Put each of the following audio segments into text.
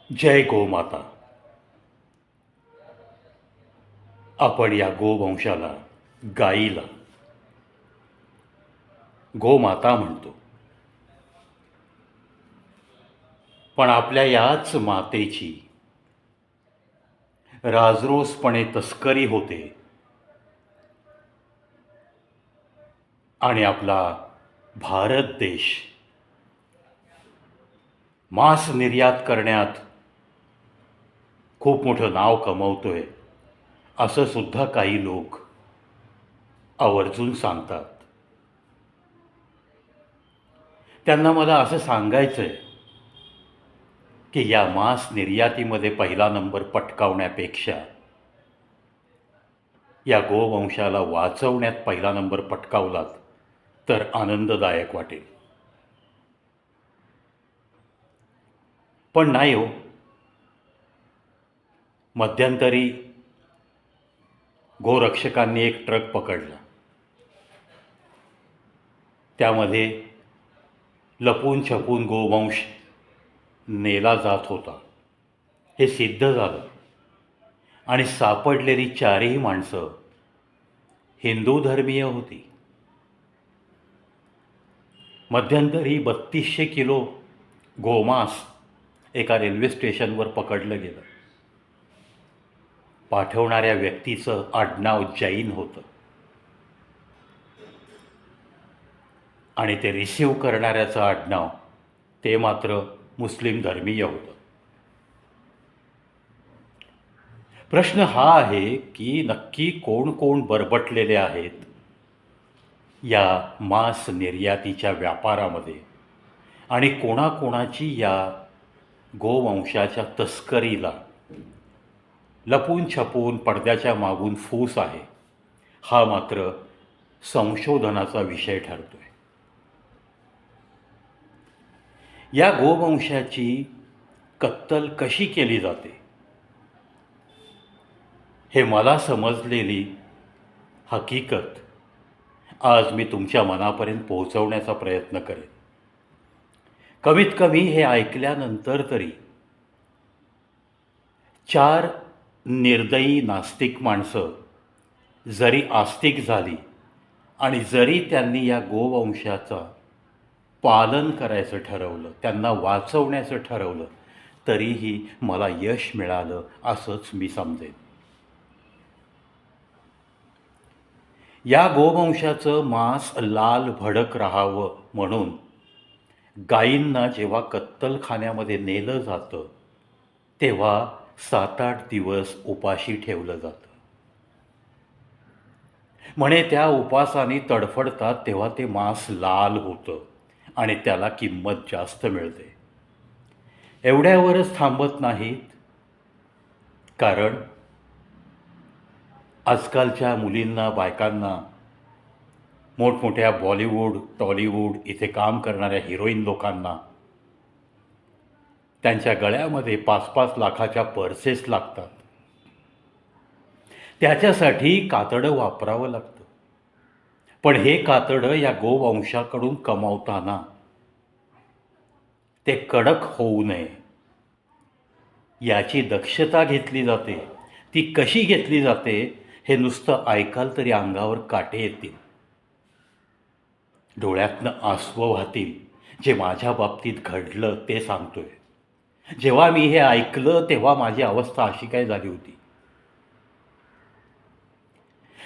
जय गोमाता. आपण या गोवंशाला, गाईला गोमाता म्हणतो. पण आपल्या याच मातेची राजरोसपणे तस्करी होते आणि आपला भारत देश मांस निर्यात करण्यात खूप मोठं नाव कमवतोय असं सुद्धा काही लोक आवर्जून सांगतात. त्यांना मला असं सांगायचं आहे की या मांस निर्यातीमध्ये पहिला नंबर पटकावण्यापेक्षा या गोवंशाला वाचवण्यात पहिला नंबर पटकावलात तर आनंददायक वाटेल. पण नाही हो. मध्यंतरी गोरक्षकांनी एक ट्रक पकडला. त्यामध्ये लपून छपून गोवंश नेला जात होता हे सिद्ध झालं आणि सापडलेली चारही माणसं हिंदू धर्मीय होती. मध्यंतरी 3200 किलो गोमांस एका रेल्वे स्टेशनवर पकडलं गेलं. पाठवणाऱ्या व्यक्तीचं आडनाव जैन होतं आणि ते रिसीव करणाऱ्याचं आडनाव ते मात्र मुस्लिम धर्मीय होतं. प्रश्न हा आहे की नक्की कोण कोण बरबटलेले आहेत या मांस निर्यातीच्या व्यापारामध्ये आणि कोणाकोणाची या गोवंशाच्या तस्करीला लपून छपून पडद्याच्या मागून फूस आहे, हा मात्र संशोधनाचा विषय ठरतोय. या गोवंशाची कत्तल कशी केली जाते हे मला समजलेली हकीकत आज मी तुमच्या मनापर्यंत पोहोचवण्याचा प्रयत्न करेन. कमीत कमी हे ऐकल्यानंतर तरी 4 निर्दयी नास्तिक माणसं जरी आस्तिक झाली आणि जरी त्यांनी या गोवंशाचा पालन करायचं ठरवलं, त्यांना वाचवण्याचं ठरवलं, तरीही मला यश मिळालं असंच मी समजेन. या गोवंशाचं मांस लाल भडक राहावं म्हणून गायींना जेव्हा कत्तलखान्यामध्ये नेलं जातं तेव्हा 7-8 दिवस उपाशी ठेवलं जातं. म्हणे त्या उपासाने तडफडतात तेव्हा ते मांस लाल होतं आणि त्याला किंमत जास्त मिळते. एवढ्यावरच थांबत नाहीत, कारण आजकालच्या मुलींना, बायकांना, मोठमोठ्या बॉलिवूड, टॉलिवूड इथे काम करणाऱ्या हिरोईन लोकांना त्यांच्या गळ्यामध्ये 5-5 लाखाच्या पर्सेस लागतात. त्याच्यासाठी कातडं वापरावं लागतं. पण हे कातडं या गोवंशाकडून कमावताना ते कडक होऊ नये याची दक्षता घेतली जाते. ती कशी घेतली जाते हे नुसतं ऐकाल तरी अंगावर काटे येतील, डोळ्यातनं आसवं वाहतील. जे माझ्या बाबतीत घडलं ते सांगतोय. जेव्हा मी हे ऐकलं तेव्हा माझी अवस्था अशी काय झाली होती.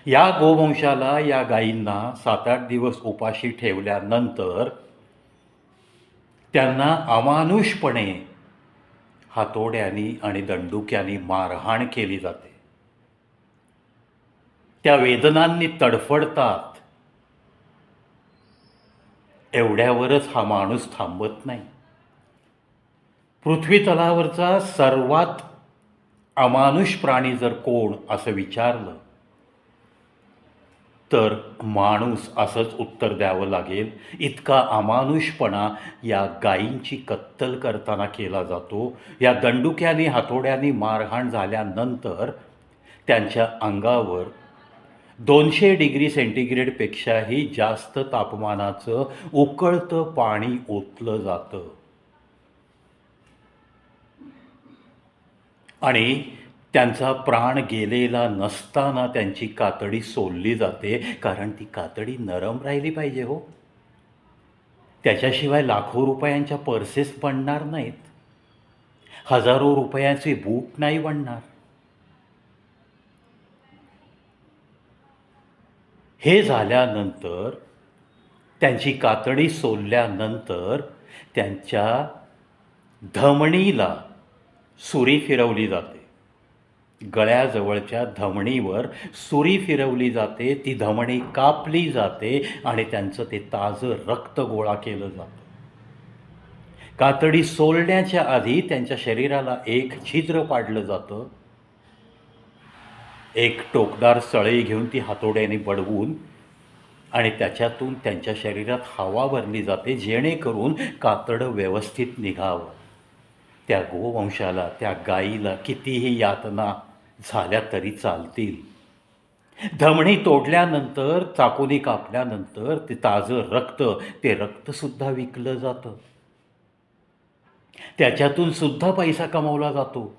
या गोवंशाला, या गायींना 7-8 दिवस उपाशी ठेवल्यानंतर त्यांना अमानुषपणे हातोड्यानी आणि दंडुक्यानी मारहाण केली जाते. त्या वेदनांनी तडफडतात. एवढ्यावरच हा माणूस थांबत नाही. पृथ्वी तलावरचा सर्वात अमानुष प्राणी जर कोण असं विचारलं तर माणूस असंच उत्तर द्यावं लागेल. इतका अमानुषपणा या गायींची कत्तल करताना केला जातो. या दंडुक्यानी, हातोड्यानी मारहाण झाल्यानंतर त्यांच्या अंगावर 200 डिग्री सेंटीग्रेडपेक्षाही जास्त तापमानाचं उकळतं पाणी ओतलं जातं. आणि त्यांचा प्राण गेलेला नसताना त्यांची कातडी सोलली जाते, कारण ती कातडी नरम राहिली पाहिजे हो. त्याच्याशिवाय लाखो रुपयांच्या पर्सेस बनणार नाहीत, हजारो रुपयांचे बूट नाही बनणार. हे झाल्यानंतर त्यांची कातडी सोलल्यानंतर त्यांच्या धमणीला सुरी फिरवली जाते. गळ्याजवळच्या धमणीवर सुरी फिरवली जाते, ती धमणी कापली जाते आणि त्यांचं ते ताजं रक्त गोळा केलं जातं. कातडी सोलण्याच्या आधी त्यांच्या शरीराला एक छिद्र पाडलं जातं. एक टोकदार सळई घेऊन ती हातोड्याने बडवून आणि त्याच्यातून त्यांच्या शरीरात हवा भरली जाते, जेणेकरून कातडं व्यवस्थित निघावं. त्या गोवंशाला, त्या गाईला कितीही यातना झाल्या तरी चालतील. धमणी तोडल्यानंतर, चाकूनी कापल्यानंतर ते ताजं रक्त, ते रक्तसुद्धा विकलं जातं. त्याच्यातून सुद्धा पैसा कमवला जातो.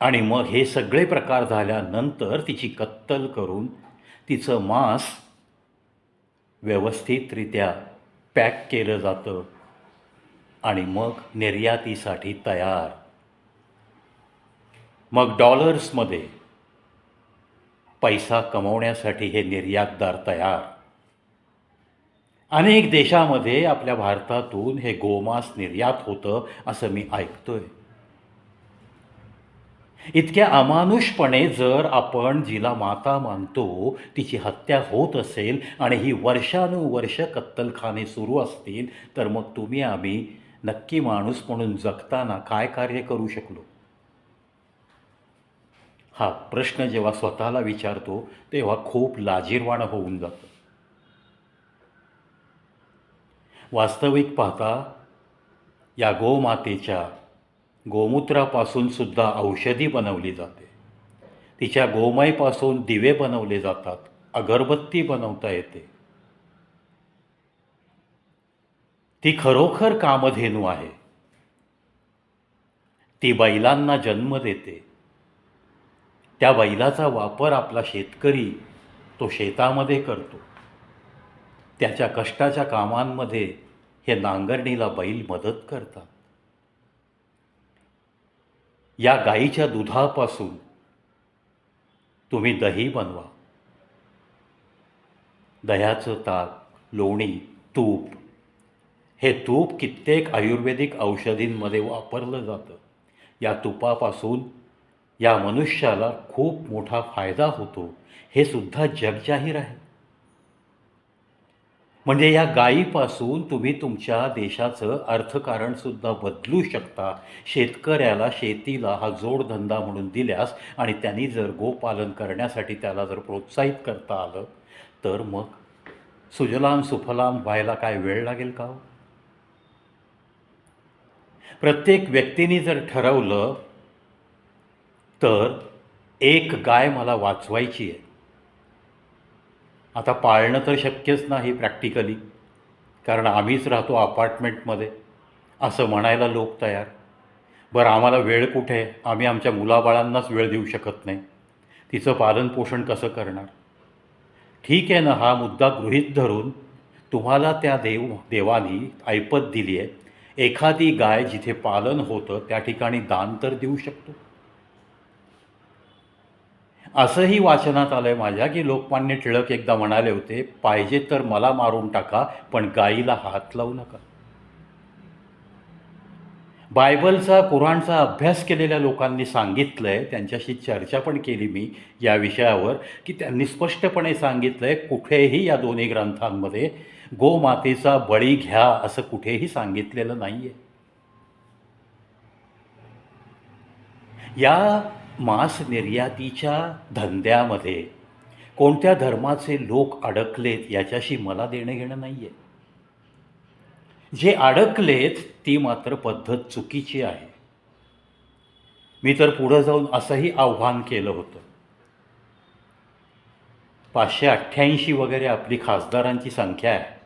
आणि मग हे सगळे प्रकार झाल्यानंतर तिची कत्तल करून तिचं मांस व्यवस्थितरित्या पॅक केलं जातं आणि मग निर्यातीसाठी तयार. मग डॉलर्समध्ये पैसा कमवण्यासाठी हे निर्यातदार तयार. अनेक देशामध्ये आपल्या भारतातून हे गोमांस निर्यात होतं असं मी ऐकतोय. इतक्या अमानुषपणे जर आपण जिला माता मानतो तिची हत्या होत असेल आणि ही वर्षानुवर्ष कत्तलखाने सुरू असतील, तर मग तुम्ही आम्ही नक्की माणूस म्हणून जगताना काय कार्य करू शकलो? हा प्रश्न जेव्हा स्वतःला विचारतो तेव्हा खूप लाजिरवाणं होऊन जातं. वास्तविक पाहता या गोमातेच्या गोमूत्रापासून सुद्धा औषधी बनवली जाते. तिच्या गोमयपासून दिवे बनवले जातात, अगरबत्ती बनवता येते. ती खरोखर कामधेनू आहे. ती बैलांना जन्म देते. त्या बैलाचा वापर आपला शेतकरी तो शेतामध्ये करतो. त्याच्या कष्टाच्या कामांमध्ये हे नांगरणीला बैल मदत करतात. या गाईच्या दुधापासून तुम्ही दही बनवा. दह्याचं ताक, लोणी, तूप, हे तूप कित्येक आयुर्वेदिक औषधींमध्ये वापरलं जातं. या तुपापासून या मनुष्याला खूप मोठा फायदा होतो, हे सुद्धा जगजाहीर आहे. म्हणजे या गायीपासून तुम्ही तुमच्या देशाचं अर्थकारणसुद्धा बदलू शकता. शेतकऱ्याला, शेतीला हा जोडधंदा म्हणून दिल्यास आणि त्यांनी जर गोपालन करण्यासाठी त्याला जर प्रोत्साहित करता आलं, तर मग सुजलाम सुफलाम व्हायला काय वेळ लागेल का हो? प्रत्येक व्यक्तीने जर ठरवलं तर एक गाय मला वाचवायची आहे. आता पाळणं तर शक्यच नाही प्रॅक्टिकली, कारण आम्हीच राहतो अपार्टमेंटमध्ये, असं म्हणायला लोक तयार. बरं, आम्हाला वेळ कुठे? आम्ही आमच्या मुलाबाळांनाच वेळ देऊ शकत नाही. तिचं पालनपोषण कसं करणार? ठीक आहे ना, हा मुद्दा गृहीत धरून तुम्हाला त्या देवानी ऐपत दिली आहे. एखादी गाय जिथे पालन होतं त्या ठिकाणी दान तर देऊ शकतो. असंही वाचनात आलं आहे माझ्या की लोकमान्य टिळक एकदा म्हणाले होते, पाहिजे तर मला मारून टाका, पण गायीला हात लावू नका. बायबलचा, कुराणचा अभ्यास केलेल्या लोकांनी सांगितलं आहे, त्यांच्याशी चर्चा पण केली मी या विषयावर, की त्यांनी स्पष्टपणे सांगितलं आहे, कुठेही या दोन्ही ग्रंथांमध्ये गोमातेचा बळी घ्या असं कुठेही सांगितलेलं नाही आहे. या मांस निर्यातीच्या धंद्यामध्ये कोणत्या धर्माचे लोक अडकलेत याच्याशी मला देणं घेणं नाही आहे. जे अडकलेत ती मात्र पद्धत चुकीची आहे. मी तर पुढं जाऊन असंही आव्हान केलं होतं, 588 वगैरे आपली खासदारांची संख्या आहे.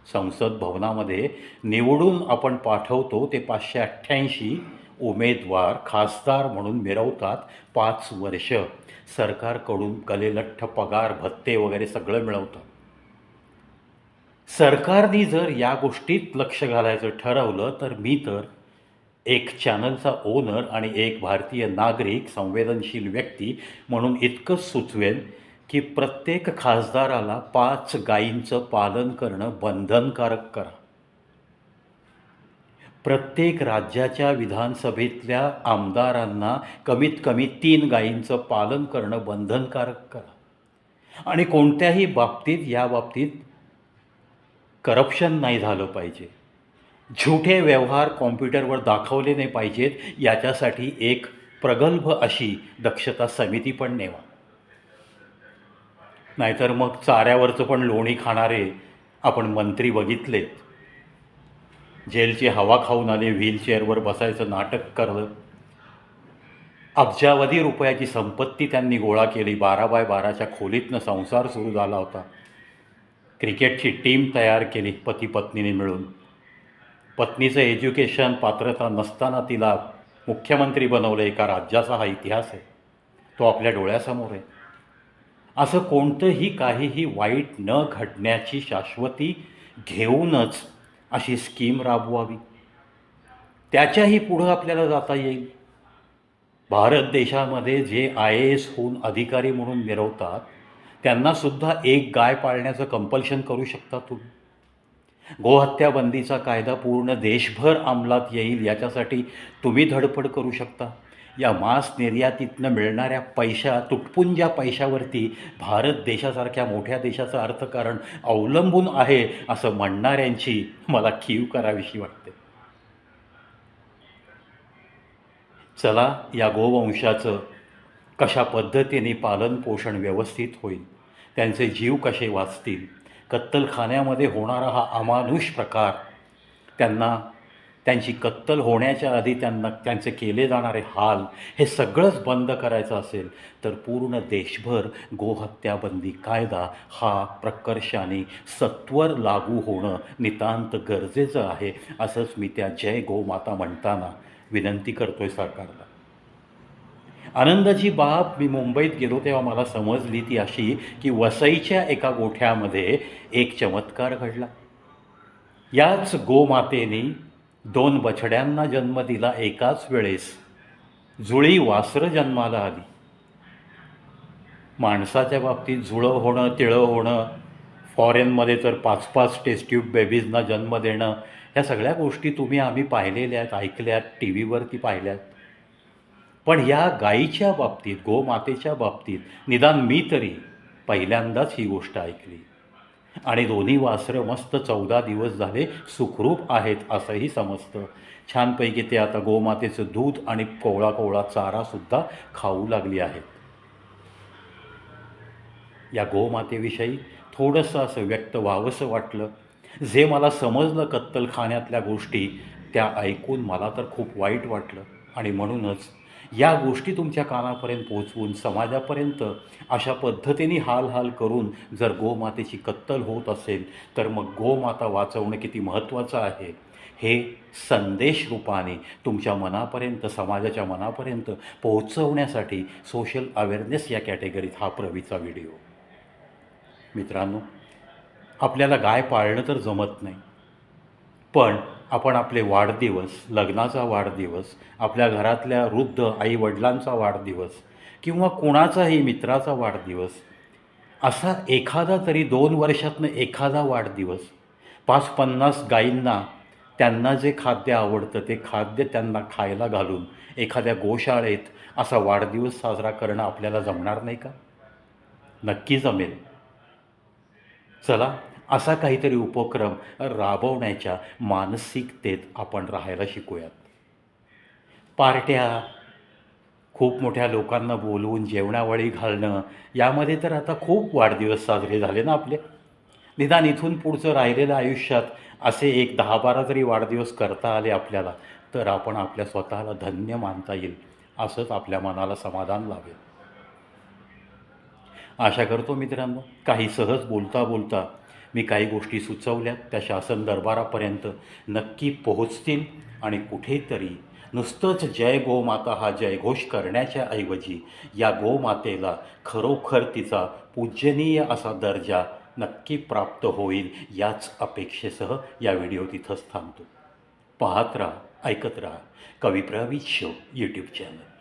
संसद भवनामध्ये निवडून आपण पाठवतो ते 588 उमेदवार खासदार म्हणून मिरवतात 5 वर्ष, सरकारकडून कलेलठ्ठ पगार भत्ते वगैरे सगळं मिळवतात. सरकारने जर या गोष्टीत लक्ष घालायचं ठरवलं तर मी तर एक चॅनलचा ओनर आणि एक भारतीय नागरिक संवेदनशील व्यक्ती म्हणून इतकंच सुचवेन की प्रत्येक खासदाराला 5 गायींचं पालन करणं बंधनकारक करा. प्रत्येक राज्याच्या विधानसभेतल्या आमदारांना कमीत कमी 3 गायींचं पालन करणं बंधनकारक करा. आणि कोणत्याही बाबतीत या बाबतीत करप्शन नाही झालं पाहिजे, झुठे व्यवहार कॉम्प्युटरवर दाखवले नाही पाहिजेत, याच्यासाठी एक प्रगल्भ अशी दक्षता समिती पण नेवा. नाहीतर मग चाऱ्यावरचं पण लोणी खाणारे आपण मंत्री बघितलेत. जेलची हवा खाऊन आले, व्हीलचेअरवर बसायचं नाटक करलं. अब्जावधी रुपयाची संपत्ती त्यांनी गोळा केली. 12x12च्या खोलीतनं संसार सुरू झाला होता. क्रिकेटची टीम तयार केली पती पत्नीने मिळून. पत्नीचं एज्युकेशन पात्रता नसताना तिला मुख्यमंत्री बनवलं. एका राज्याचा हा इतिहास आहे, तो आपल्या डोळ्यासमोर आहे. असं कोणतंही काहीही वाईट न घडण्याची शाश्वती घेऊनच अशी स्कीम राबवावी. त्याच्याही पुढं आपल्याला जाता येईल. भारत देशामध्ये जे IAS होऊन अधिकारी म्हणून मिरवतात त्यांनासुद्धा एक गाय पाळण्याचं कंपल्शन करू शकता तुम्ही. गोहत्या बंदीचा कायदा पूर्ण देशभर अंमलात येईल याच्यासाठी तुम्ही धडपड करू शकता. या मांस निर्यातीतनं मिळणाऱ्या तुटपुंज्या पैशावरती भारत देशासारख्या मोठ्या देशाचं अर्थकारण अवलंबून आहे असं म्हणणाऱ्यांची मला कीव करावीशी वाटते. चला, या गोवंशाचं कशा पद्धतीने पालनपोषण व्यवस्थित होईल, त्यांचे जीव कसे वाचतील, कत्तलखान्यामध्ये होणारा हा अमानुष प्रकार, त्यांची कत्तल होण्याच्या आधी त्यांचे केले जाणारे हाल, हे सगळंच बंद करायचं असेल तर पूर्ण देशभर गोहत्याबंदी कायदा हा प्रकर्षाने सत्वर लागू होणं नितांत गरजेचं आहे. असंच मी त्या जय गोमाता म्हणताना विनंती करतोय सरकारला. आनंदाची बाब मी मुंबईत गेलो तेव्हा मला समजली ती अशी की वसईच्या एका गोठ्यामध्ये एक चमत्कार घडला. याच गोमातेने 2 बछड्यांना जन्म दिला. एकाच वेळेस जुळी वासरं जन्माला आली. माणसाच्या बाबतीत जुळं होणं, तिळं होणं, फॉरेनमध्ये तर 5-5 टेस्ट ट्यूब बेबीजना जन्म देणं, ह्या सगळ्या गोष्टी आम्ही पाहिलेल्या आहेत, ऐकल्यात, टी व्हीवरती पाहिल्यात. पण या गायीच्या बाबतीत, गोमातेच्या बाबतीत निदान मी तरी पहिल्यांदाच ही गोष्ट ऐकली. आणि दोन्ही वासरं मस्त 14 दिवस झाले सुखरूप आहेत असंही समजतं. छानपैकी ते आता गोमातेचं दूध आणि कोवळा कोवळा चारासुद्धा खाऊ लागली आहेत. या गोमातेविषयी थोडंसं असं व्यक्त व्हावंसं वाटलं. जे मला समजलं कत्तलखान्यातल्या गोष्टी, त्या ऐकून मला तर खूप वाईट वाटलं. आणि म्हणूनच या गोष्टी तुमच्या कानापर्यंत पोहोचवून समाजापर्यंत अशा पद्धतीने हाल करून जर गोमातेची कत्तल होत असेल तर मग गोमाता वाचवणं किती महत्त्वाचं आहे हे संदेश रूपाने तुमच्या मनापर्यंत, समाजाच्या मनापर्यंत पोहोचवण्यासाठी सोशल अवेअरनेस या कॅटेगरीत हा प्रवीचा व्हिडिओ. मित्रांनो, आपल्याला गाय पाळणं तर जमत नाही, पण आपण आपले वाढदिवस, लग्नाचा वाढदिवस, आपल्या घरातल्या वृद्ध आईवडिलांचा वाढदिवस किंवा कोणाचाही मित्राचा वाढदिवस, असा एखादा तरी 2 वर्षातनं एखादा वाढदिवस 5-50 गायींना त्यांना जे खाद्य आवडतं ते खाद्य त्यांना खायला घालून एखाद्या गोशाळेत असा वाढदिवस साजरा करणं आपल्याला जमणार नाही का? नक्की जमेल. चला, असा काहीतरी उपक्रम राबवण्याच्या मानसिकतेत आपण राहायला शिकूयात. पार्ट्या, खूप मोठ्या लोकांना बोलवून जेवणावळी घालणं, यामध्ये तर आता खूप वाढदिवस साजरे झाले ना आपले. निदान इथून पुढचं राहिलेलं आयुष्यात असे एक 10-12 तरी वाढदिवस करता आले आपल्याला तर आपण आपल्या स्वतःला धन्य मानता येईल, असंच आपल्या मनाला समाधान लावेल. आशा करतो मित्रांनो, काही सहज बोलता बोलता मी काही गोष्टी सुचवल्यात त्या शासन दरबारापर्यंत नक्की पोहोचतील आणि कुठेतरी नुसतंच जय गोमाता हा जयघोष करण्याच्या ऐवजी या गोमातेला खरोखर तिचा पूजनीय असा दर्जा नक्की प्राप्त होईल याच अपेक्षेसह या व्हिडिओ तिथंच थांबतो. पाहत राहा, ऐकत राहा कविप्रवीत शो यूट्यूब चॅनल.